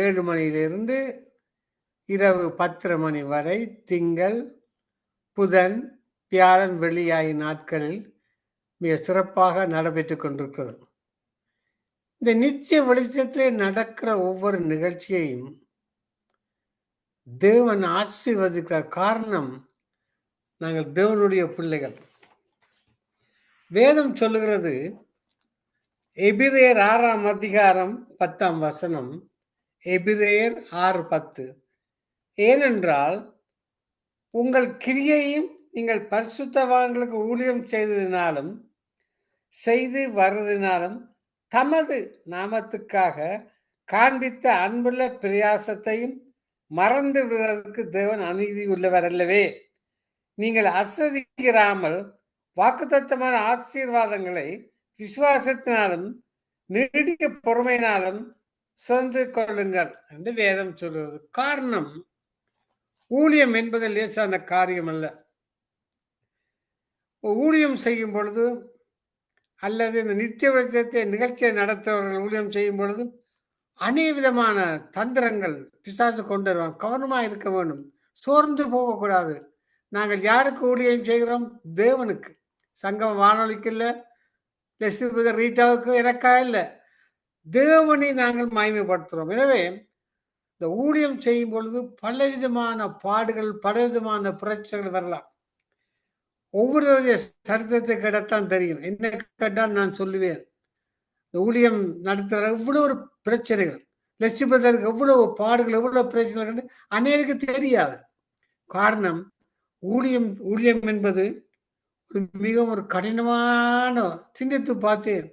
7 மணியிலிருந்து இரவு 10:30 மணி வரை திங்கள், புதன், வியாழன், வெள்ளி ஆகிய நாட்களில் மிக சிறப்பாக நடைபெற்றுக் கொண்டிருக்கிறது. இந்த நித்திய வெளிச்சத்திலே நடக்கிற ஒவ்வொரு நிகழ்ச்சியையும் தேவன் ஆசீர்வதிக்கிற காரணம், நாங்கள் தேவனுடைய பிள்ளைகள். வேதம் சொல்லுகிறது, எபிரேயர் 6ஆம் அதிகாரம் 10ஆம் வசனம், எபிரேயர் 6:10, ஏனென்றால் உங்கள் கிரியையும் நீங்கள் பரிசுத்தவான்களுக்கு ஊழியம் செய்து வருவதனாலும் தமது நாமத்துக்காக காண்பித்த அன்புள்ள பிரயாசத்தையும் மறந்து விடுவதற்கு தேவன் அநீதி உள்ளவர் அல்லவே. நீங்கள் அசதிக்கிறாமல் வாக்குத்தத்தமான ஆசீர்வாதங்களை விசுவாசத்தினாலும் நீடிய பொறுமையினாலும் சொந்து கொள்ளுங்கள் என்று வேதம் சொல்கிறது. காரணம், ஊழியம் என்பது லேசான காரியம் அல்ல. ஊழியம் செய்யும் பொழுது அல்லது இந்த நித்திய வெளிச்சத்தை நிகழ்ச்சியை நடத்துபவர்கள் ஊழியம் செய்யும் பொழுது அநேக விதமான தந்திரங்கள் பிசாசு கொண்டு வருவாங்க. கவனமாக இருக்க வேண்டும், சோர்ந்து போகக்கூடாது. நாங்கள் யாருக்கு ஊழியம் செய்கிறோம்? தேவனுக்கு. சங்கம் வானொலிக்கு இல்லை, ரீட்டாவுக்கு, எனக்கா இல்லை, தேவனை நாங்கள் மகிமைப்படுத்துகிறோம். எனவே இந்த ஊழியம் செய்யும் பொழுது பலவிதமான பாடுகள், பலவிதமான பிரச்சனைகள் வரலாம். ஒவ்வொருவருடைய சரித்திரத்தை கேட்டால் தெரியும். என்ன கேட்டால் நான் சொல்லுவேன், இந்த ஊழியம் நடத்துகிற எவ்வளோ ஒரு பிரச்சனைகள், லட்சிப்பதற்கு எவ்வளவு பாடுகள், எவ்வளவு பிரச்சனைகள் அநேருக்கு தெரியாது. காரணம், ஊழியம் என்பது மிகவும் ஒரு கடினமான, சிந்தித்து பார்த்தேன்.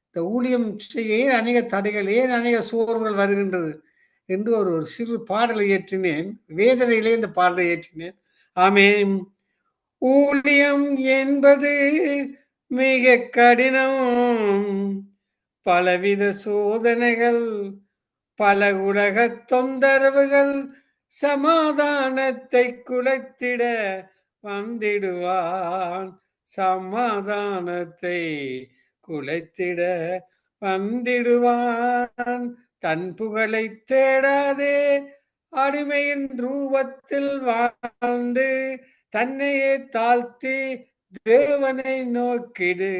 இந்த ஊழியம் செய்ய ஏன் அநேக தடைகள், ஏன் அநேக சோர்வுகள் வருகின்றது என்று ஒரு சிறு பாடலை ஏற்றினேன். வேதனையிலே இந்த பாடலை ஏற்றினேன். ஆமென். ஊழியம் என்பது மிக கடினம், பலவித சோதனைகள், பல உலக தொந்தரவுகள், சமாதானத்தை குலைத்திட வந்திடுவான், சமாதானத்தை குலைத்திட வந்திடுவான். தன் புகழை தேடாதே, அடிமையின் ரூபத்தில் வாழ்ந்து தன்னையே தாழ்த்தி தேவனை நோக்கிடு.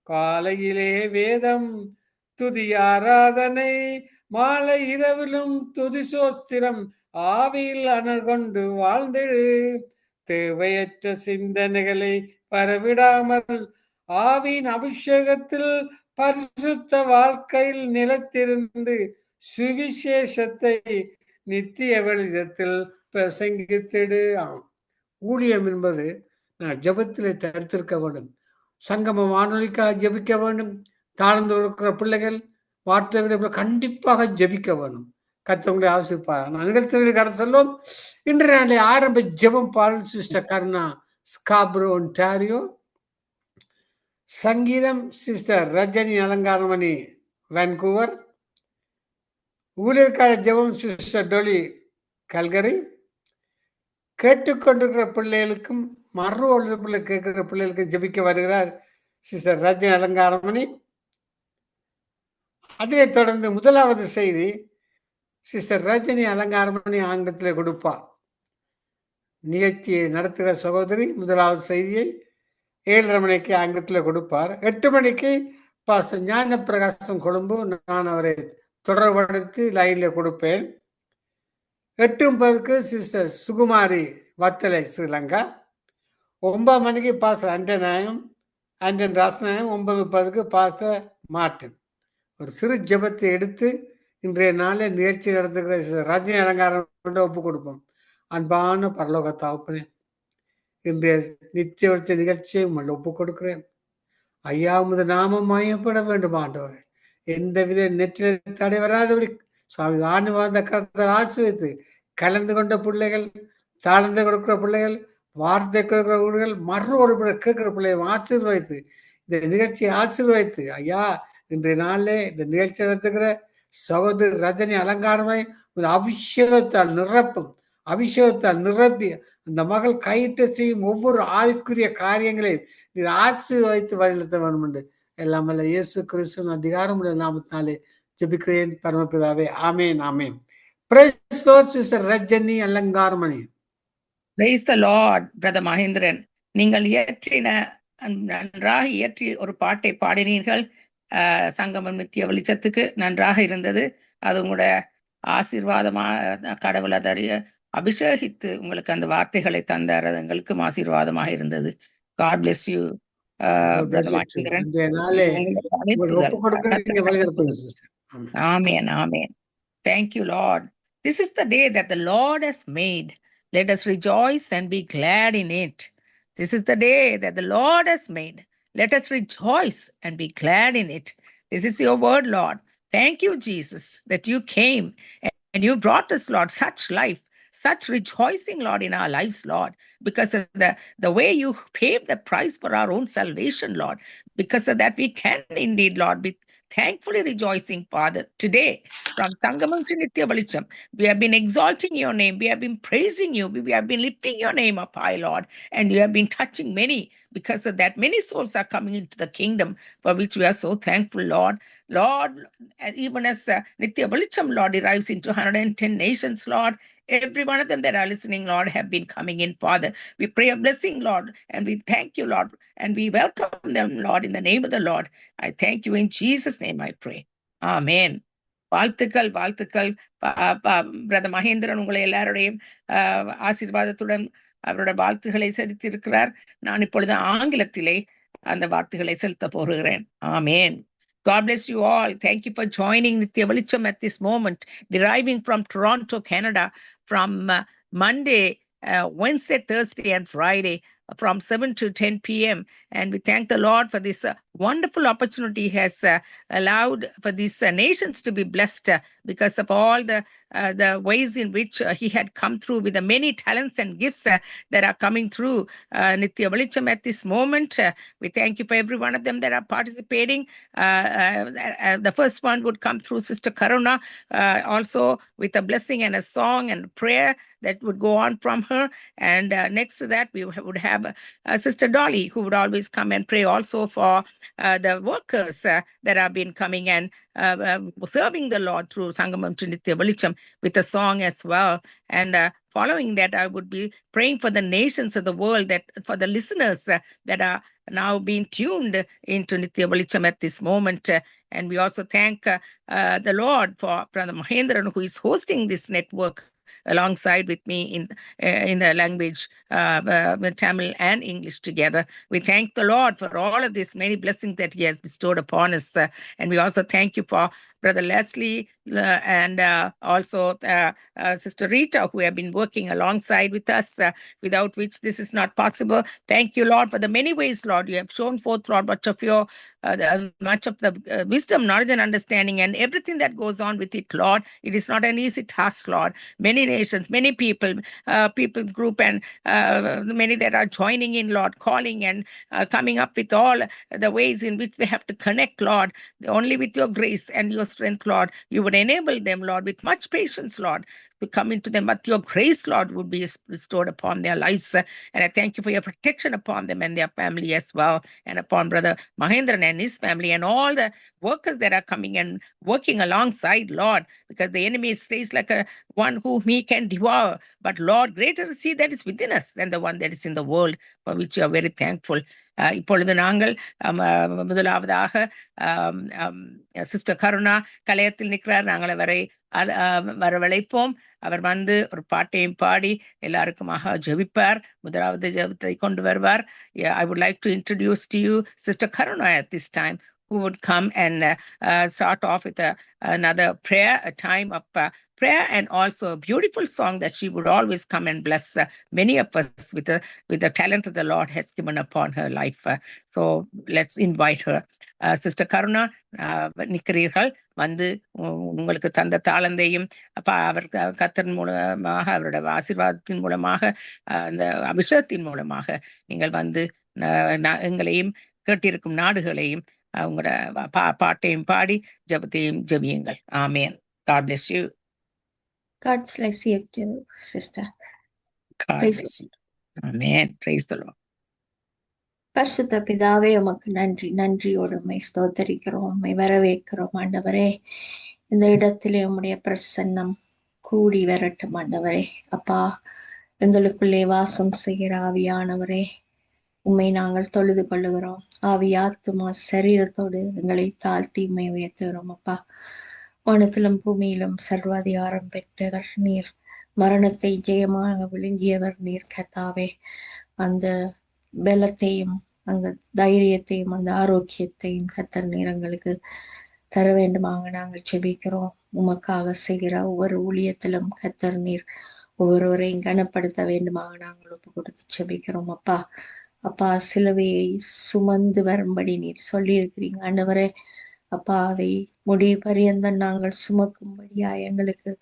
காலையிலே வேதம், துதி ஆராதனை, மாலை இரவிலும் துதி சோஸ்திரம், ஆவியில் அனல் கொண்டு வாழ்ந்திடு. தேவையற்ற சிந்தனைகளை வரவிடாமல் ஆவியின் அபிஷேகத்தில் பரிசுத்த வாழ்க்கையில் நிலைத்திருந்து சுவிசேஷத்தை நித்திய வெளிச்சத்தில் பிரசங்கித்திடு. ஊழியம் என்பது நான் ஜெபத்திலே தடுத்திருக்க வேண்டும். சங்கம வானொலிக்காக ஜெபிக்க வேண்டும். தாழ்ந்து இருக்கிற பிள்ளைகள் வார்த்தை விட கண்டிப்பாக ஜெபிக்க வேண்டும். கத்தவங்களை ஆசிப்பார். நான் நிகழ்ச்சிகளை கடந்து செல்வோம். இன்றைய நாளை ஆரம்ப ஜெபம் பால் சிஸ்டர் கருணா, ஸ்காப்ரோ, ஒன்டாரியோ. சங்கீதம் சிஸ்டர் ரஜினி அலங்காரமணி, வான்கூவர். ஊழியர்கால ஜெபம் சிஸ்டர் டொலி, கல்கரி. கேட்டுக்கொண்டிருக்கிற பிள்ளைகளுக்கும் மறு ஒழுப்பில் கேட்கிற பிள்ளைகளுக்கும் ஜெபிக்க வருகிறார் சிஸ்டர் ரஜினி அலங்காரமணி. அதனை தொடர்ந்து முதலாவது செய்தி சிஸ்டர் ரஜினி அலங்காரமணி ஆங்கிலத்தில் கொடுப்பார். நிகழ்ச்சியை நடத்துகிற சகோதரி முதலாவது செய்தியை 7:30 மணிக்கு ஆங்கிலத்தில் கொடுப்பார். 8 மணிக்கு பாஸ்டர் ஞான பிரகாசம் கொழும்பு, நான் அவரை தொடர்படுத்தி லைனில் கொடுப்பேன். 8:30க்கு சிஸ்டர் சுகுமாரி வத்தலை, ஸ்ரீலங்கா. 9 மணிக்கு பாஸ்டர் ஆண்டன் ராசநாயம். 9:30க்கு பாஸ்டர் மார்ட்டின். ஒரு சிறு ஜெபத்தை எடுத்து இன்றைய நாளில் நிகழ்ச்சி நடத்துகிற ரஜினி அலங்காரம் ஒப்பு கொடுப்போம். அன்பான பரலோக தகப்பனே, இன்றைய நித்திய வெளிச்ச நிகழ்ச்சியை உங்களை ஒப்பு கொடுக்கிறேன். ஐயா, உமது நாமம் மயப்பட வேண்டும் ஆண்டவரே. எந்தவித நெற்றில தடை வராதபடி சுவாமி ஆண்டு வாழ்ந்த கருத்தை ஆசிர்வதித்து, கலந்து கொண்ட பிள்ளைகள், தாழ்ந்து கொடுக்கிற பிள்ளைகள், வார்த்தை கொடுக்கிற ஊர்கள், மறு கேட்கிற பிள்ளைகள் ஆசீர்வதித்து, இந்த நிகழ்ச்சியை ஆசீர்வதித்து ஐயா, இன்றைய நாளிலே இந்த நிகழ்ச்சி நடத்துகிற சகோதரி ரஜினி அலங்காரமை அபிஷேகத்தால் நிரப்பி அந்த மகள் கையிட்டு செய்யும் ஒவ்வொரு ஆவிக்குரிய காரியங்களையும் நீர் ஆசீர்வதித்து வழிநடத்த வேண்டும் என்று எல்லாம் அல்ல இயேசு கிறிஸ்துவின் அதிகாரமுடைய நாமத்தினாலே ஜெபிக்கிறேன் பரமபிதாவே. ஆமேன், ஆமேன். Praise Lord sister Rajini Alangaramani. Praise the Lord brother Mahendran. நீங்கள் நன்றாக இயற்றி ஒரு பாட்டை பாடினீர்கள். சங்கமம் நித்திய வெளிச்சத்துக்கு நன்றாக இருந்தது. அது உங்களோட ஆசீர்வாதமா கடவுள் அதறிய அபிஷேகித்து உங்களுக்கு அந்த வார்த்தைகளை தந்தார். அது எங்களுக்கும் ஆசீர்வாதமாக இருந்தது. God bless you, brother Mahendran. Amen, amen. Thank you, Lord. This is the day that the Lord has made. Let us rejoice and be glad in it. This is the day that the Lord has made. Let us rejoice and be glad in it. This is your word, Lord. Thank you, Jesus, that you came and you brought us, Lord, such life, such rejoicing, Lord, in our lives, Lord, because of the way you paid the price for our own salvation, Lord. Because of that, we can indeed, Lord, be thankfully rejoicing, Father, today from Sangamam to Nitya Velicham. We have been exalting your name. We have been praising you. We have been lifting your name up high, Lord. And you have been touching many. Because of that, many souls are coming into the kingdom, for which we are so thankful, Lord. Lord, even as Nitya Velicham, Lord, arrives into 110 nations, Lord, every one of them that are listening, Lord, have been coming in, Father. We pray a blessing, Lord, and we thank you, Lord, and we welcome them, Lord, in the name of the Lord. I thank you in Jesus' name I pray. Amen. வாழ்த்துக்கள், வாழ்த்துக்கள். Brother Mahendran உங்களை எல்லாருடையும் ஆசீர்வாதத்துடன் அவருடைய வாழ்த்துக்களை செலுத்தியிருக்கிறார். நான் இப்பொழுது ஆங்கிலத்திலே அந்த வார்த்தைகளை செலுத்த போகிறேன். ஆமேன். God bless you all. Thank you for joining Nitya Velicham at this moment, deriving from Toronto, Canada, from Monday, Wednesday, Thursday, and Friday, from 7 to 10 p.m. And we thank the Lord for this wonderful opportunity He has allowed for these nations to be blessed because of all the ways in which He had come through with the many talents and gifts that are coming through Nitya Velicham at this moment. We thank you for every one of them that are participating. The first one would come through Sister Karuna, also with a blessing and a song and prayer that would go on from her. And next to that, we would have Sister Dolly, who would always come and pray also for the workers that have been coming and serving the Lord through Sangamam to Nitya Velicham with a song as well. And following that, I would be praying for the nations of the world, that for the listeners that are now being tuned into Nitya Velicham at this moment. And we also thank the Lord for Brother Mahendran, who is hosting this network alongside with me in the language Tamil and English together. We thank the Lord for all of this many blessings that He has bestowed upon us. And we also thank you for Brother Leslie and also Sister Rita, who have been working alongside with us, without which this is not possible. Thank you, Lord, for the many ways, Lord, you have shown forth, Lord, much of the wisdom, knowledge, and understanding, and everything that goes on with it, Lord. It is not an easy task, Lord. Many nations, many people, people's group, and many that are joining in, Lord, calling and coming up with all the ways in which they have to connect, Lord. Only with your grace and your strength, Lord, you would enable them, Lord, with much patience, Lord, to come into them. But your grace, Lord, would be restored upon their lives. And I thank you for your protection upon them and their family as well, and upon Brother Mahendran and his family and all the workers that are coming and working alongside, Lord, because the enemy stays like a one whom he can devour. But Lord, greater is He that is within us than the one that is in the world, for which you are very thankful. இப்பொழுது நாங்கள் முதலாவதாக sister Karuna கலையத்தில் நிற்கிறார். நாங்கள் அவரை வரவழைப்போம். அவர் வந்து ஒரு பாட்டையும் பாடி எல்லாருக்குமாக ஜெபிப்பார். முதலாவது ஜெபத்தை கொண்டு வருவார். I would like to introduce to you Sister Karuna at this time, who would come and start off with another prayer, a time of prayer, and also a beautiful song that she would always come and bless many of us with the talent that the Lord has given upon her life. So let's invite her. Sister Karuna, நிற்கிறீர்கள். வந்து உங்களுக்கு தந்த தாளந்தையும் அவர் கர்த்தரின் மூலமாக அவருடைய ஆசீர்வாதத்தின் மூலமாக அந்த அபிஷேகத்தின் மூலமாக நீங்கள் வந்து எங்களையும் கேட்டிருக்கும் நாடுகளையும் உங்களோட பாட்டையும் பாடி ஜெபத்தையும் ஜெபியுங்கள். ஆமென். God bless you. God bless you too, sister. God bless you. Amen. Praise the Lord. பரிசுத்த பிதாவே, உமக்கு நன்றி, நன்றியோடு உம்மை ஸ்தோத்தரிக்கிறோம், உம்மை வரவேற்கிறோம் ஆண்டவரே. இந்த இடத்திலே உம்முடைய பிரசன்னம் கூடி வரட்டும் ஆண்டவரே. அப்பா, எங்களுக்குள்ளே வாசம் செய்கிற ஆவியானவரே, உம்மை நாங்கள் தொழுது கொள்ளுகிறோம். ஆவி ஆத்துமா சரீரத்தோடு எங்களை தாழ்த்தி உம்மை உயர்த்துகிறோம். அப்பா, வானத்திலும் பூமியிலும் சர்வாதிகாரம் பெற்றவர் நீர். மரணத்தை ஜெயமாக விழுங்கியவர் நீர் கர்த்தாவே. அந்த பலத்தையும் அந்த தைரியத்தையும் அந்த ஆரோக்கியத்தையும் கர்த்தர் நீர் எங்களுக்கு தர வேண்டுமாக நாங்கள் ஜெபிக்கிறோம். உமக்காக செய்கிற ஒவ்வொரு ஊழியத்திலும் கர்த்தர் நீர் ஒவ்வொருவரையும் கனப்படுத்த வேண்டுமாக நாங்கள் ஒப்பு கொடுத்து ஜெபிக்கிறோம். அப்பா, அப்பா, சிலுவையை சுமந்து வரும்படி நீர் சொல்லியிருக்கிறீங்க ஆண்டவரே. அப்பா, அதை முடிவு பரியந்தம் நாங்கள் சுமக்கும்படியா எங்களுக்கு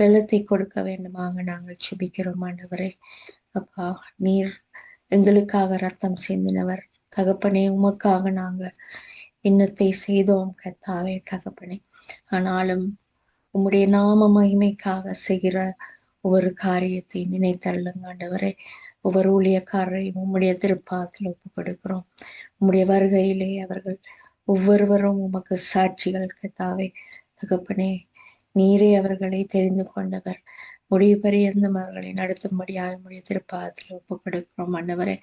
பலத்தை கொடுக்க வேண்டுமாக நாங்கள் ஜெபிக்கிறோம் ஆண்டவரே. அப்பா, நீர் எங்களுக்காக ரத்தம் சிந்தினவர் தகப்பனே. உமக்காக நாங்க இன்னத்தை செய்தோம் கர்த்தாவே தகப்பனே. ஆனாலும் உம்முடைய நாம மகிமைக்காக செய்கிற ஒவ்வொரு காரியத்தை நினைத்தருளுங்க ஆண்டவரே. ஒவ்வொரு ஊழியக்காரரையும் உம்முடைய திருப்பாதத்தில் ஒப்பு கொடுக்கிறோம். உம்முடைய வருகையிலே அவர்கள் ஒவ்வொருவரும் உமக்கு சாட்சிகள் கர்த்தாவே தகப்பனே. நீரே அவர்களை தெரிந்து கொண்டவர். முடிவு பரியந்தம் அவர்களை நடத்தும்படியாக உம்முடைய திருப்பாதத்தில் ஒப்பு கொடுக்கிறோம் ஆண்டவரே.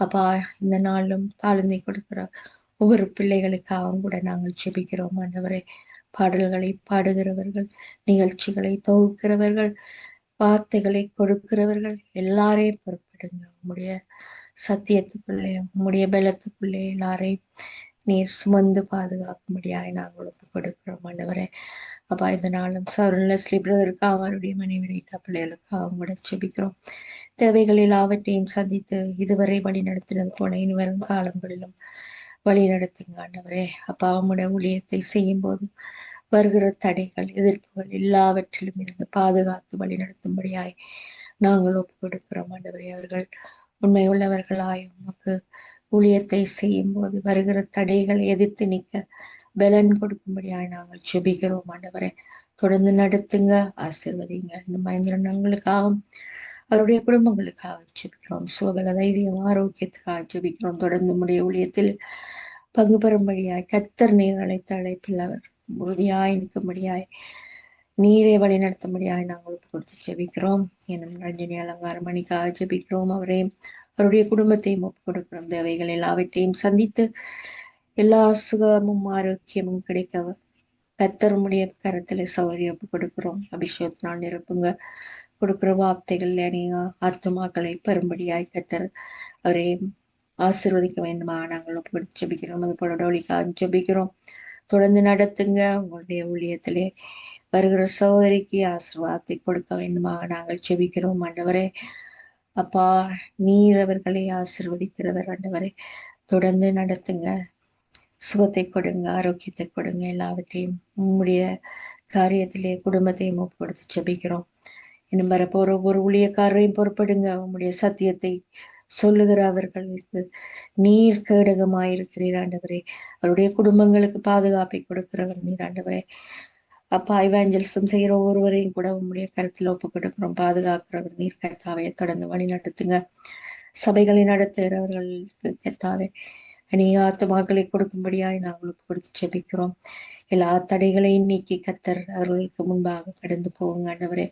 அப்பா, இந்த நாளும் தாழ்ந்தை கொடுக்கிற ஒவ்வொரு பிள்ளைகளுக்காகவும் கூட நாங்கள் ஜெபிக்கிறோம் ஆண்டவரே. பாடல்களை பாடுகிறவர்கள், நிகழ்ச்சிகளை தொகுக்கிறவர்கள், வார்த்தைகளை கொடுக்கிறவர்கள் எல்லாரையும் பொறுப்படுங்க. உம்முடைய சத்தியத்துக்குள்ளே உம்முடைய பலத்துக்குள்ளே எல்லாரையும் நீர் சுமந்து பாதுகாக்கும்படியாக நாங்கள் ஒப்பு கொடுக்கிறோம் ஆண்டவரே. அப்பா, இந்த நாளும் சௌரன் லெஸ்லி பிரதருக்காக அவருடைய மனைவி ரீட்டா பிள்ளைகளுக்காக கூட ஜெபிக்கிறோம். தேவைகள் எல்லாவற்றையும் சந்தித்து இதுவரை வழி நடத்தினது போல இனி வரும் காலங்களிலும் வழி நடத்துங்க ஆண்டவரே. அப்பா, உம்முடைய ஊழியத்தை செய்யும் போது வருகிற தடைகள், எதிர்ப்புகள் எல்லாவற்றிலும் இருந்து பாதுகாத்து வழி நடத்தும்படியாய் நாங்கள் ஒப்பு கொடுக்கிறோம் ஆண்டவரே. அவர்கள் உண்மை உள்ளவர்களாய் உமக்கு ஊழியத்தை செய்யும் போது வருகிற தடைகளை எதிர்த்து நிற்க பலன் கொடுக்கும்படியாய் நாங்கள் ஜெபிக்கிறோம் ஆண்டவரே. தொடர்ந்து நடத்துங்க, ஆசீர்வதிங்க. இந்த மகேந்திரங்களுக்காகவும் அவருடைய குடும்பங்களுக்காக ஜெபிக்கிறோம். சுகபல தைரியம் ஆரோக்கியத்துக்காக ஜெபிக்கிறோம். தொடர்ந்து உம்முடைய ஊழியத்தில் பங்கு பெறும்படியாய் கர்த்தர் நீர் அழைத்த அழைப்பில் அவர் உறுதியாய் நிற்கும்படியாய் நீரை வழி நடத்தும்படியாய் நாங்கள் ஒப்பு கொடுத்து ஜெபிக்கிறோம். எனும் ரஞ்சனி அலங்காரம் மணிக்காக ஜெபிக்கிறோம். அவருடைய குடும்பத்தையும் ஒப்பு கொடுக்கிறோம். தேவைகள் எல்லாவற்றையும் சந்தித்து எல்லா சுகமும் ஆரோக்கியமும் கிடைக்க கர்த்தருடைய கரத்துல சௌகரியம் ஒப்பு கொடுக்கிறோம். அபிஷேகத்தினால் நிரப்புங்க. கொடுக்கிற வார்த்தைகள் அநேக ஆத்துமாக்களை பெறும்படியாய் கர்த்தர் அவரை ஆசீர்வதிக்க வேண்டுமா நாங்கள் ஒப்பு கொடுத்து ஜெபிக்கிறோம். அது போல டோலிக்காக ஜெபிக்கிறோம். தொடர்ந்து நடத்துங்க. உங்களுடைய ஊழியத்திலே வருகிற சகோதரிக்கு ஆசீர்வாதத்தை கொடுக்க வேண்டுமா நாங்கள் ஜெபிக்கிறோம் ஆண்டவரே. அப்பா, நீர் அவர்களை ஆசீர்வதிக்கிறவர் ஆண்டவரே. தொடர்ந்து நடத்துங்க. சுகத்தை கொடுங்க, ஆரோக்கியத்தை கொடுங்க. எல்லாவற்றையும் உம்முடைய காரியத்திலே குடும்பத்தையும் ஒப்பு கொடுத்து ஜெபிக்கிறோம். இன்னும் வரப்போற ஒரு ஊழியக்காரரையும் பொறுப்படுங்க. உம்முடைய சத்தியத்தை சொல்லுகிற அவர்களுக்கு நீர் கேடகமாயிருக்கிறீர் ஆண்டவரே. அவருடைய குடும்பங்களுக்கு பாதுகாப்பை கொடுக்கிறவர் நீர் ஆண்டவரே. அப்பா, இவாஞ்சலிசம் செய்கிற ஒவ்வொருவரையும் கூட உம்முடைய கருத்தில் ஒப்பு கொடுக்கிறோம். பாதுகாக்கிறவர் நீர் கர்த்தாவே. தொடர்ந்து வழி நடத்துங்க. சபைகளை நடத்துகிறவர்களுக்கு கர்த்தாவே அநேக ஆத்துமாக்களை கொடுக்கும்படியாய் நாங்கள் ஒப்பு கொடுத்து ஜெபிக்கிறோம். எல்லா தடைகளையும் நீக்கி கர்த்தர் அவர்களுக்கு முன்பாக கடந்து போகுங்க ஆண்டவரே.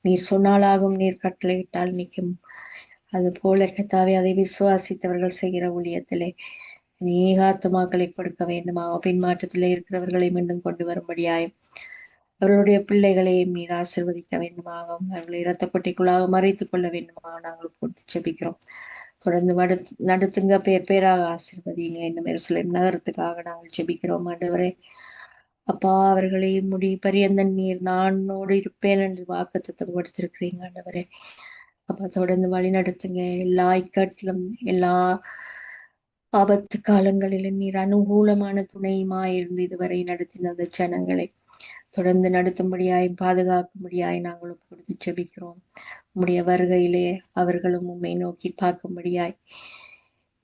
நீர் சொன்னாலாகும், நீர் கட்டளையிட்டால் நிற்கும். அது போல கர்த்தாவே, அதை விசுவாசித்தவர்கள் செய்கிற ஊழியத்திலே அநேக ஆத்துமாக்களை கொடுக்க வேண்டுமாக பின்மாற்றத்திலே இருக்கிறவர்களை மீண்டும் கொண்டு வரும்படியாயும் அவர்களுடைய பிள்ளைகளையும் நீர் ஆசீர்வதிக்க வேண்டுமாகவும் அவர்களை இரத்த கொட்டைக்குள்ளாக மறைத்துக் கொள்ள வேண்டுமாக நாங்கள் கொடுத்து ஜெபிக்கிறோம். தொடர்ந்து நடத்துங்க. பேர் பேராக ஆசீர்வதிங்க. இன்னும் எருசலேம் நகரத்துக்காக நாங்கள் ஜெபிக்கிறோம் ஆண்டவரே. அப்பா, அவர்களை முடி பரியந்தன் நீர் நானோடு இருப்பேன் என்று வாக்குத்தத்தம் கொடுத்திருக்கிறீங்க ஆண்டவரே. அப்பா, தொடர்ந்து வழி நடத்துங்க. எல்லா இக்கட்டிலும் எல்லா ஆபத்து காலங்களிலும் நீர் அனுகூலமான துணையுமாயிருந்து இதுவரை நடத்தின அந்த ஜனங்களை தொடர்ந்து நடத்தும்படியாய் பாதுகாக்கும்படியாய் நாங்கள் கொடுத்து ஜெபிக்கிறோம். உம்முடைய வருகையிலே அவர்களும் உம்மை நோக்கி பார்க்கும்படியாய்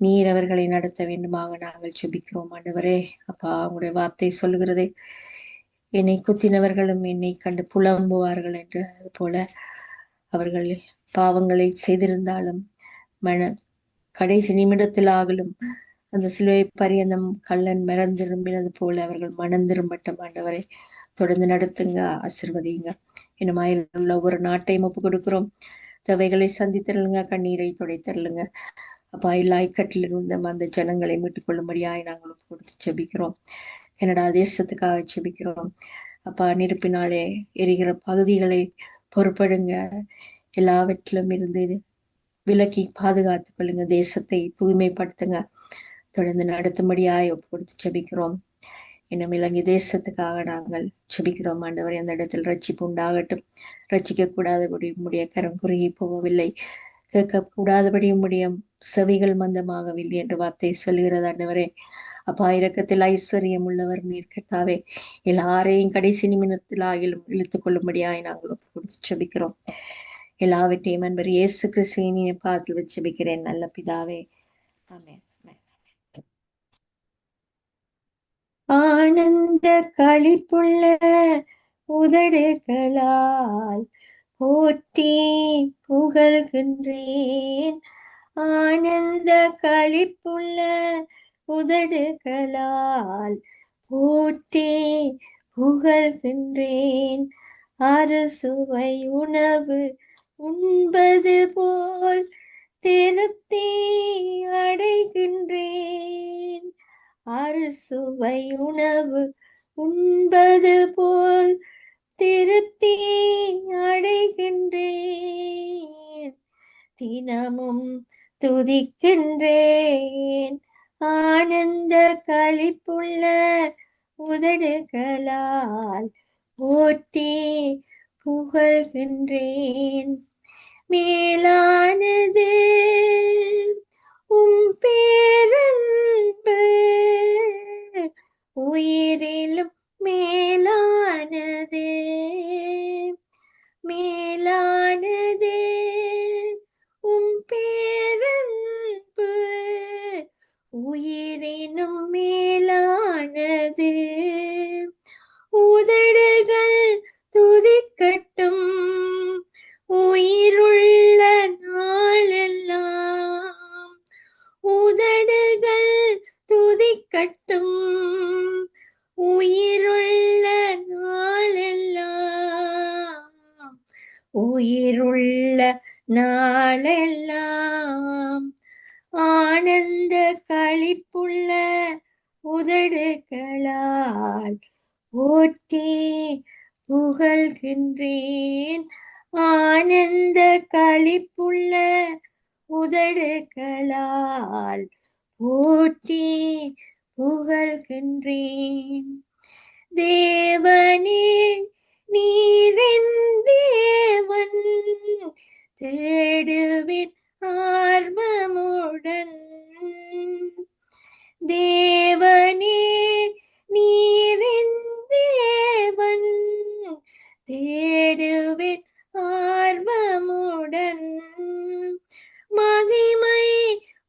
நீர் அவர்களை நடத்த வேண்டுமாக நாங்கள் ஜெபிக்கிறோம் ஆண்டவரே. அப்பா, உங்களுடைய வார்த்தை சொல்லுகிறதே, என்னை குத்தினவர்களும் என்னை கண்டு புலம்புவார்கள் என்று. அது போல அவர்கள் பாவங்களை செய்திருந்தாலும் கடைசி நிமிடத்தில் ஆகலும் அந்த சிலுவை பரியந்தம் கள்ளன் மறந்திரும்பினது போல அவர்கள் மனம் திரும்பட்டும் ஆண்டவரே. தொடர்ந்து நடத்துங்க, ஆசிர்வதிங்க. இனமாயில் உள்ள ஒவ்வொரு நாட்டையும் ஒப்பு கொடுக்கிறோம். தேவைகளை சந்தித்தருளுங்க, கண்ணீரை துடைத்தருளுங்க. அப்பா, எல்லா இக்கட்டிலிருந்து அந்த ஜனங்களை மீட்டுக் கொள்ளும்படியாய் நாங்கள் ஒப்பு கொடுத்து செபிக்கிறோம். கனடா தேசத்துக்காக செபிக்கிறோம். அப்பா, நெருப்பினாலே எரிகிற பகுதிகளை பொறுப்படுங்க, எல்லாவற்றிலும் இருந்து விலக்கி பாதுகாத்துக் கொள்ளுங்க, தேசத்தை தூய்மைப்படுத்துங்க, தொடர்ந்து நடத்தும்படியாய் ஒப்பு கொடுத்து செபிக்கிறோம். இன்னும் இலங்கை தேசத்துக்காக நாங்கள் செபிக்கிறோம். ஆண்டவரே, அந்த இடத்தில் ரட்சிப்பு உண்டாகட்டும். ரட்சிக்க கூடாதபடி உம்முடைய கரம் குறுகி போகவில்லை, கேட்கக்கூடாதபடி உம்முடைய செவிகள் மந்தமாகவில்லை என்று வார்த்தை சொல்லுகிறது. ஆண்டவரே, அப்பா, இரக்கத்தில் ஐஸ்வர்யம் உள்ளவர் நீர் கர்த்தாவே. எல்லாரையும் கடைசி நிமிடத்தில் ஆகிலும் இழுத்துக் கொள்ளும்படியாய் நாங்கள் ஒப்பு கொடுத்து செபிக்கிறோம். எல்லாவற்றையும் அன்பர் இயேசு கிறிஸ்துவின் பாதத்தில் வச்சு செபிக்கிறேன் நல்ல பிதாவே, ஆமென். ஆனந்த களிப்புள்ள உதடுகளால் போற்றி புகழ்கின்றேன். ஆனந்த களிப்புள்ள உதடுகளால் போற்றி புகழ்கின்றேன். அறுசுவை உணவு உண்பது போல் திருப்தி அடைகின்றேன். அறுசுவை உணவு உண்பது போல் திருப்தி அடைகின்றேன். தினமும் துதிக்கின்றேன். ஆனந்த களிப்புள்ள உதடுகளால் போற்றி புகழ்கின்றேன். மேலானது உம் பேரன்பு, உயிரிலும் மேலானது. மேலானது உம் பேரன்பு, உயிரினும் மேலானது. உதடுகள் துதிக்கட்டும் உயிருள்ள நாளெல்லாம். உதடுகள் துதிக்கட்டும் உயிருள்ள நாளெல்லாம். உயிருள்ள நாளெல்லாம். ஆனந்த களிப்புள்ள உதடுகளால் போற்றி புகழ்கின்றேன். ஆனந்த களிப்புள்ள உதடுகளால் போற்றி புகழ்கின்றேன். தேவனே, நீரின் தேவன், தேடுவேன் ஆர்வமுடன். தேவனே, நீரின் தேவன், தேடுவேன் ஆர்வமுடன். மகிமை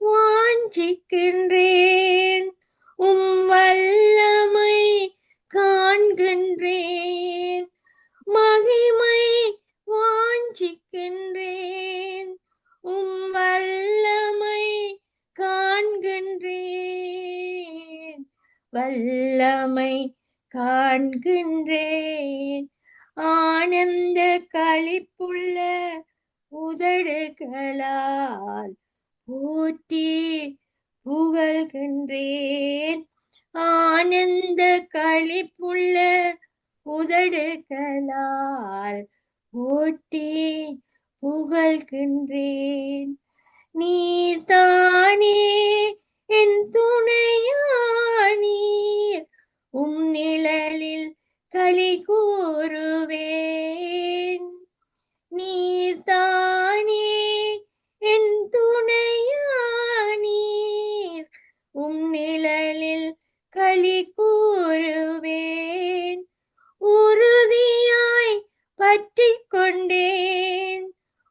வாஞ்சிக்கின்றேன், உம் வல்லமை காண்கின்றேன். மகிமை வாஞ்சிக்கின்றேன், உம் வல்லமை காண்கின்றேன். வல்லமை காண்கின்றேன். ஆனந்த களிப்புள்ள உதடுகளால் போற்றி புகழ்கின்றேன். ஆனந்த களிப்புள்ள உதடுகளால் போற்றி புகழ்கின்றேன். நீர்தானே என் துணையானீர், உம் நிழலில் களி கூறுவேன். நீர்தானே என் துணையானீர், உம் நிழலில் களி கூறுவேன். உறுதியாய் பற்றிக் கொண்டேன்,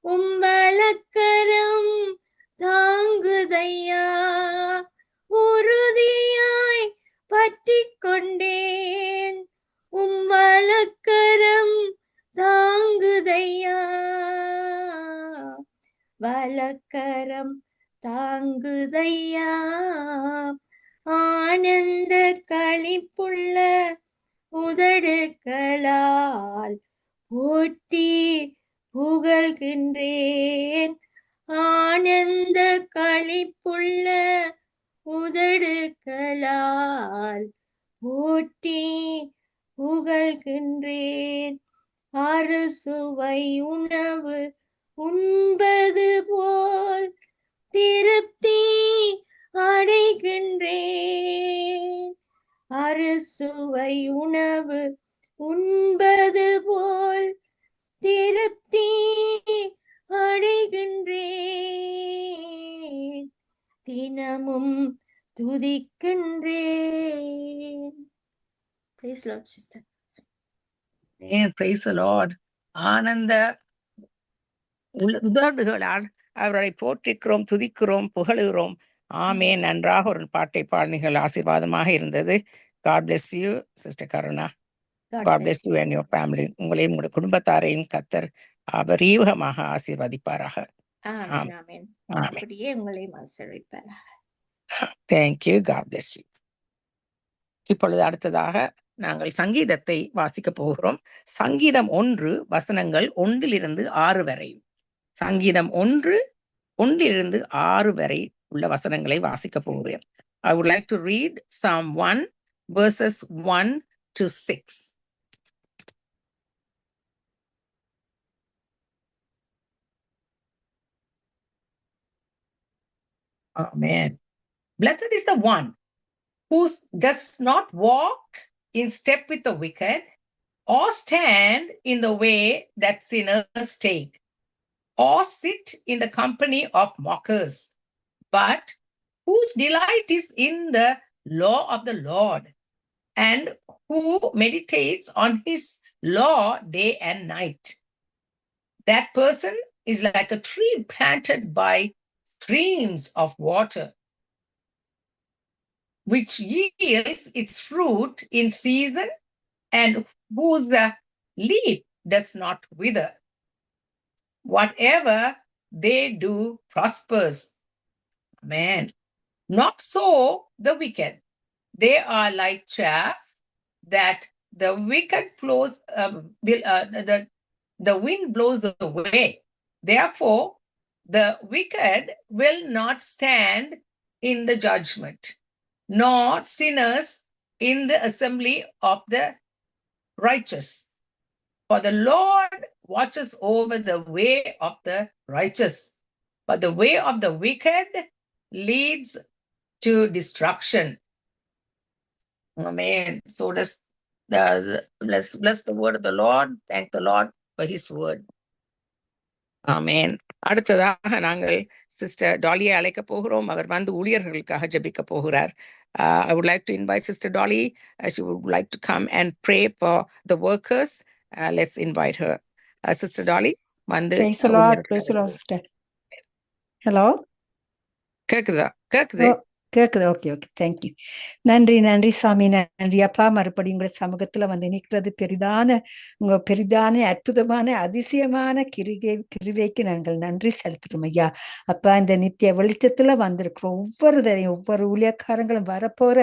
உம் வலக்கரம் தாங்குதையா. உறுதியாய் பற்றிக் கொண்டேன், உம் வலக்கரம் தாங்குதையா. வலக்கரம் தாங்குதையா. ஆனந்த களிப்புள்ள உதடுகளால் போற்றி புகழ்கின்றேன். ஆனந்த களிப்புள்ள உதடுகளால் போற்றி புகழ்கின்றேன். அறுசுவை உணவு உண்பது போல் திருப்தி அடைகின்றேன். அறுசுவை உணவு உண்பது போல் திருப்தி அடைகின்றேன். தினமும் துதிக்கின்றேன். Praise Lord, sister. Praise the Lord. ஆனந்த உதடுகளால் அவரை போற்றிக்கிறோம், துதிக்கிறோம், புகழுகிறோம். ஆமென். நன்றாக ஒரு பாட்டை பாடினீர்கள், ஆசீர்வாதமாக இருந்தது. God bless you, Sister Karuna. God bless you and your family. உங்களையும் உங்களுடைய குடும்பத்தாரையும் கர்த்தர் அபரீகமாக ஆசீர்வதிப்பாராக. ஆமென், ஆமென். அப்படியே உங்களையும் ஆசீர்வதிப்பாராக. Thank you. God bless you. இப்பொழுது அடுத்ததாக நாங்கள் சங்கீதத்தை வாசிக்க போகிறோம். சங்கீதம் 1 வசனங்கள் 1-6 வரை. சங்கீதம் 1-6 வரை உள்ள வசனங்களை வாசிக்க போகிறேன். I would like to read Psalm 1 verses 1-6. Amen. Blessed is the one who does not walk in step with the wicked, or stand in the way that sinners take, or sit in the company of mockers, but whose delight is in the law of the Lord, and who meditates on his law day and night. That person is like a tree planted by streams of water, which yields its fruit in season, and whose leaf does not wither. Whatever they do prospers. Amen. Not so the wicked. They are like chaff that the wicked flows, the wind blows away. Therefore, the wicked will not stand in the judgment, nor sinners in the assembly of the righteous. For the Lord watches over the way of the righteous, but the way of the wicked leads to destruction. Amen. So let's bless the word of the Lord. Thank the Lord for his word. Amen. அடுத்ததாக நாங்கள் sister டாலியை அழைக்க போகிறோம். அவர் வந்து ஊழியர்களுக்காக ஜெபிக்க போகிறார். I would like to invite Sister Dolly. She would like to come and pray for the workers. Let's invite her. Sister Dolly, வந்து Praise the Lord, praise the Lord, sister. Hello? கேக்குது. கேக்குது. Okay, thank you. நன்றி சாமி, நன்றி அப்பா. மறுபடியும் உங்களோட சமூகத்துல வந்து நிற்கிறது உங்க பெரிதான அற்புதமான அதிசயமான கிருபைக்கு நாங்கள் நன்றி செலுத்துறோம் ஐயா. அப்பா, இந்த நித்திய வெளிச்சத்துல வந்திருக்கிறோம் ஒவ்வொரு ஊழியக்காரங்களும் வரப்போற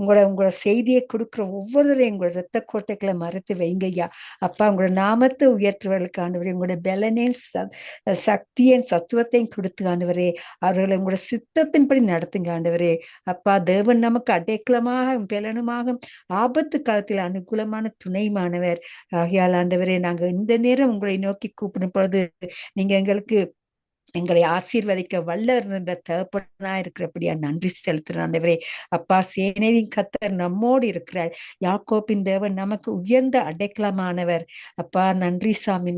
உங்களோட செய்தியை கொடுக்குற ஒவ்வொருவரையும் உங்களோட ரத்த கோட்டைகளை மறைத்து வைங்க ஐயா. அப்பா, உங்களோட நாமத்தை உயர்த்துவதற்கு ஆண்டவரே, உங்களோட பலனையும் சக்தியையும் சத்துவத்தையும் கொடுத்து ஆண்டவரே, அவர்களை உங்களோட சித்தத்தின்படி நடத்துங்க ஆண்டவரே. அப்பா, தேவன் நமக்கு அடைக்கலமாக பலனுமாக ஆபத்து காலத்தில் அனுகூலமான துணைமானவர் ஆகையால் ஆண்டவரே, நாங்க இந்த நேரம் உங்களை நோக்கி கூப்பிடும் பொழுது நீங்க எங்களை ஆசீர்வதிக்க வல்லர் என்ற தகப்பனா இருக்கிறபடியா நன்றி செலுத்துறேன் ஆண்டவரே. அப்பா, சேனையின் கர்த்தர் நம்மோடு இருக்கிறார். யாக்கோபின் தேவன் நமக்கு உயர்ந்த அடைக்கலமானவர். அப்பா, நன்றி சாமி.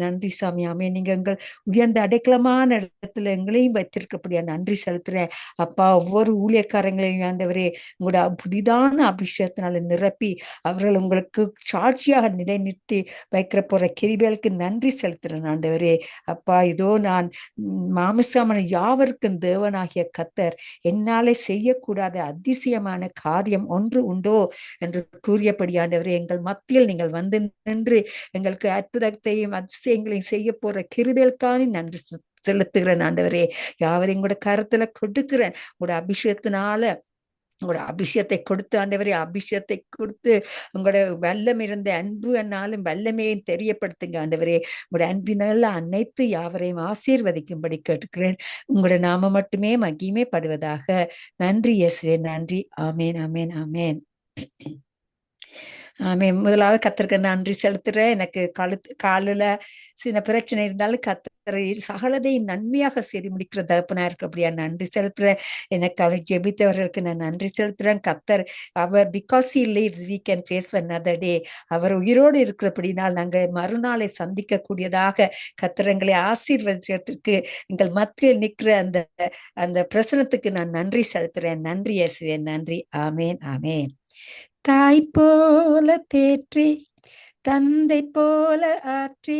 ஆமே, நீங்க எங்கள் உயர்ந்த அடைக்கலமான இடத்துல எங்களையும் வைத்திருக்கப்படியா நன்றி செலுத்துறேன். அப்பா, ஒவ்வொரு ஊழியக்காரங்களையும் ஆண்டவரே உங்களோட புதிதான அபிஷேகத்தினால நிரப்பி அவர்கள் உங்களுக்கு சாட்சியாக நிலைநிறுத்தி வைக்கிற போற கிருபைகளுக்கு நன்றி செலுத்துறேன் ஆண்டவரே. அப்பா, இதோ நான் மாமிசமான யாவருக்கும் தேவனாகிய கர்த்தர் என்னாலே செய்யக்கூடாத அதிசயமான காரியம் ஒன்று உண்டோ என்று கூறியபடியாண்டவரே, எங்கள் மத்தியில் நீங்கள் வந்து நின்று எங்களுக்கு அற்புதத்தையும் அதிசயங்களையும் செய்ய போற கிருபைகளுக்காக நன்றி செலுத்துகிறேன் ஆண்டவரே. யாவரையும் கூட கரத்துல கொடுக்கிறேன். உங்களோட அபிஷேகத்தினால உங்களோட அபிஷேகத்தை கொடுத்து ஆண்டவரே, அபிஷேகத்தை கொடுத்து உங்களோட வல்லம் இருந்த அன்பு என்னாலும் வல்லமையை தெரியப்படுத்துங்க ஆண்டவரே. உங்களோட அன்பினால அனைத்து யாவரையும் ஆசீர்வதிக்கும்படி கேட்டுக்கிறேன். உங்களோட நாம மட்டுமே மகிமைப்படுவதாக. நன்றி இயேசுவே, நன்றி. ஆமேன், ஆமேன், ஆமேன். முதலாவது கர்த்தருக்கு நன்றி செலுத்துறேன். எனக்கு காலில் சின்ன பிரச்சனை இருந்தாலும் கர்த்தர் சகலதையும் நன்மையாக சரி முடிக்கிற தகப்பனா இருக்கு, அப்படியா நன்றி செலுத்துறேன். எனக்கு அவர் ஜெபித்தவர்களுக்கு நான் நன்றி செலுத்துறேன். கர்த்தர் அவர் because he lives we can face another day. அவர் உயிரோடு இருக்கிறபடினால் நாங்கள் மறுநாளை சந்திக்க கூடியதாக கர்த்தர் எங்களை ஆசீர்வதிக்கிறதுக்கு எங்கள் மத்தியில் நிற்கிற அந்த அந்த பிரசனத்துக்கு நான் நன்றி செலுத்துறேன். நன்றி இயேசுவே, நன்றி. ஆமேன், ஆமேன். தாய் போல தேற்றி தந்தை போல ஆற்றி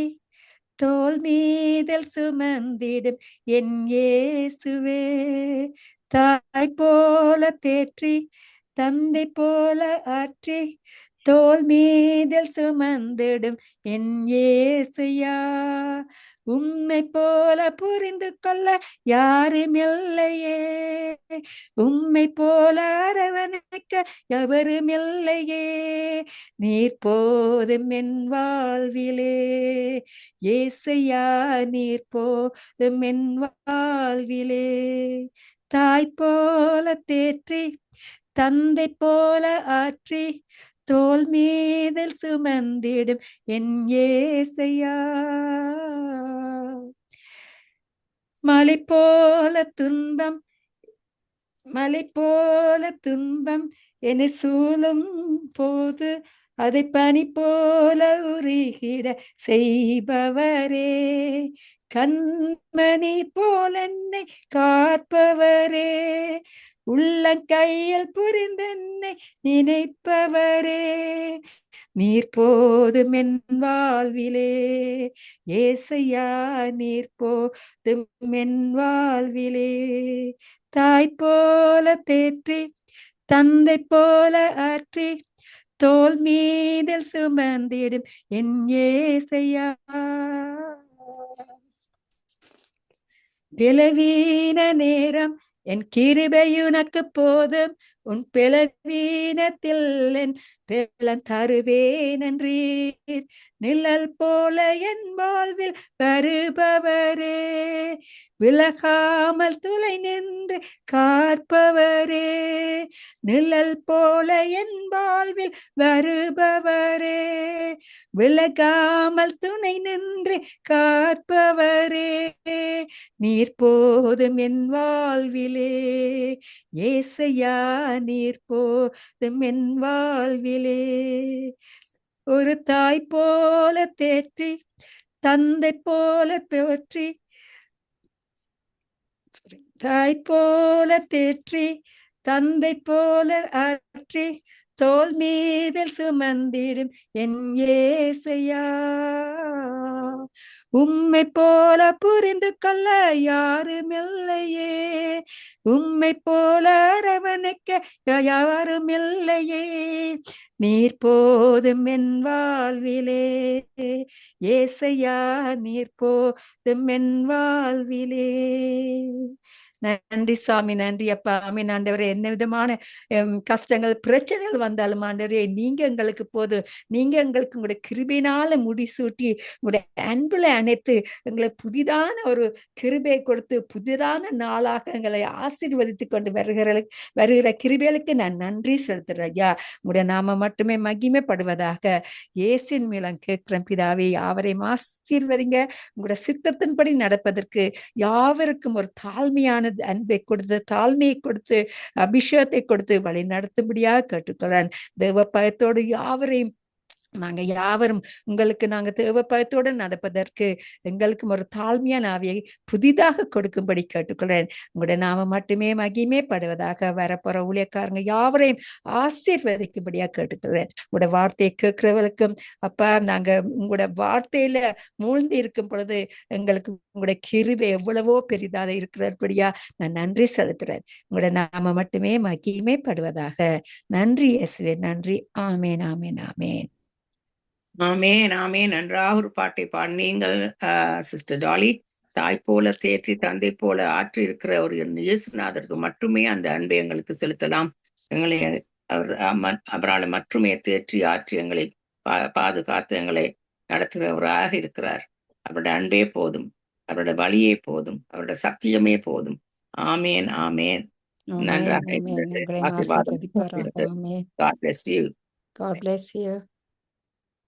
தோள் மீதில் சுமந்திடும் என் இயேசுவே. தாய் போல தேற்றி தந்தை போல ஆற்றி தோள் மீதில் சுமந்திடும் என் இயேசையா. உம்மை போல புரிந்து கொள்ள யாரும் இல்லையே, உம்மை போல அரவணைக்க எவரும் இல்லையே. நீர் போதும் என் வாழ்விலே ஏசையா, நீர் போதும் என் வாழ்விலே. தாய் போல தேற்றி தந்தை போல ஆற்றி தோள் மீதில் சுமந்திடும் என் ஏசையா. மலை போல துன்பம் என்னை சூழும் போது அதை பனி போல உருகிட செய்பவரே. கண்மணி போல என்னை காப்பவரே. உள்ளங்கையில் புரிந்தென்னை நினைப்பவரே. நீர் போதும் என் வாழ்விலே ஏசையா, நீர் போதும் என் வாழ்விலே. தாய் போல தேற்றி தந்தை போல ஆற்றி தோள் மீதில் சுமந்திடும் என் ஏசையா. பலவீன நேரம் என் கிருபை உனக்கு போதும், உன் பலவீனத்தில் என் பலன் தருவேன் என்றீர். நிழல் போல என் வாழ்வில் வருபவரே, விலகாமல் துளை நின்று காப்பவரே. நிழல் போல என் வாழ்வில் வருபவரே, விலகாமல் துணை நின்று காப்பவரே. நீர் போதும் என் வாழ்விலே ஏசையா, நீர் போதும் என் வாழ்விலே. ஒரு தாய் போல தேற்றி தந்தை போல போற்றி, தாய் போல தேற்றி தந்தை போல ஆற்றி தோள் மீதில் சுமந்திடும் என் ஏசையா. உம்மை போல புரிந்து கொள்ள யாரும் இல்லையே, உம்மை போல அரவணைக்க யாரும் இல்லையே. நீர் போதும் என் வாழ்விலே ஏசையா, நீர் போதும் என் வாழ்விலே. நன்றி சாமி, நன்றி அப்பா. ஆமீன் ஆண்டவரே. என்ன விதமான கஷ்டங்கள் பிரச்சனைகள் வந்தாலும் ஆண்டவரே, நீங்க எங்களுக்கு போதும். நீங்க எங்களுக்கு உங்களுடைய கிருபையினால முடிசூட்டி உங்களுடைய அன்புல அணைத்து எங்களை புதிதான ஒரு கிருபையை கொடுத்து புதிதான நாளாக எங்களை ஆசீர்வதித்து கொண்டு வருகிற கிருபைகளுக்கு நான் நன்றி செலுத்துறேன் ஐயா. உங்களுடைய நாம மட்டுமே மகிமைப்படுவதாக. இயேசுவின் மூலம் கேட்கிறேன் பிதாவே. யாவரையும் ஆசீர்வதிங்க. உங்களுடைய சித்தத்தின்படி நடப்பதற்கு யாவருக்கும் ஒரு தாழ்மையான அன்பை கொடுத்து, தாழ்மையை கொடுத்து, அபிஷேகத்தை கொடுத்து வழி நடத்தும்படியாக கேட்டுக்கொள்றேன். தேவ பயத்தோடு யாவரையும் நாங்க யாவரும் உங்களுக்கு நாங்க தேவப்பயத்தோடு நடப்பதற்கு எங்களுக்கும் ஒரு தாழ்மையான ஆவியை புதிதாக கொடுக்கும்படி கேட்டுக்கொள்றேன். உங்களுடைய நாம மட்டுமே மகிமைப்படுவதாக. வரப்போற ஊழியக்காரங்க யாவரையும் ஆசீர்வதிக்கும்படியா கேட்டுக்கொள்றேன். உங்களோட வார்த்தையை கேட்கிறவர்களுக்கும் அப்பா, நாங்க உங்களோட வார்த்தையில மூழ்கி இருக்கும் பொழுது எங்களுக்கு உங்களுடைய கிருபை எவ்வளவோ பெரிதாக இருக்கிறபடியா நான் நன்றி செலுத்துறேன். உங்களோட நாம மட்டுமே மகிமைப்படுவதாக. நன்றி இயேசுவே, நன்றி. ஆமேன், ஆமேன், ஆமேன். ஆமேன், ஆமேன். நன்றாக ஒரு பாட்டை பாடினீங்கள் சிஸ்டர் டாலி. தாய் போல தேற்றி தந்தை போல ஆற்றி இருக்கிற ஒரு இயேசுநாதருக்கு மட்டுமே அந்த அன்பை எங்களுக்கு செலுத்தலாம். எங்களை அவரால் மற்றுமே தேற்றி ஆற்றி எங்களை பாதுகாத்து எங்களை நடத்துகிறவராக இருக்கிறார். அவருடைய அன்பே போதும், அவருடைய வழியே போதும், அவருடைய சத்தியமே போதும். ஆமேன், ஆமேன். நன்றாக உங்களை ஆசீர்வதிப்பாராக. ஆமென். God bless you. God bless you.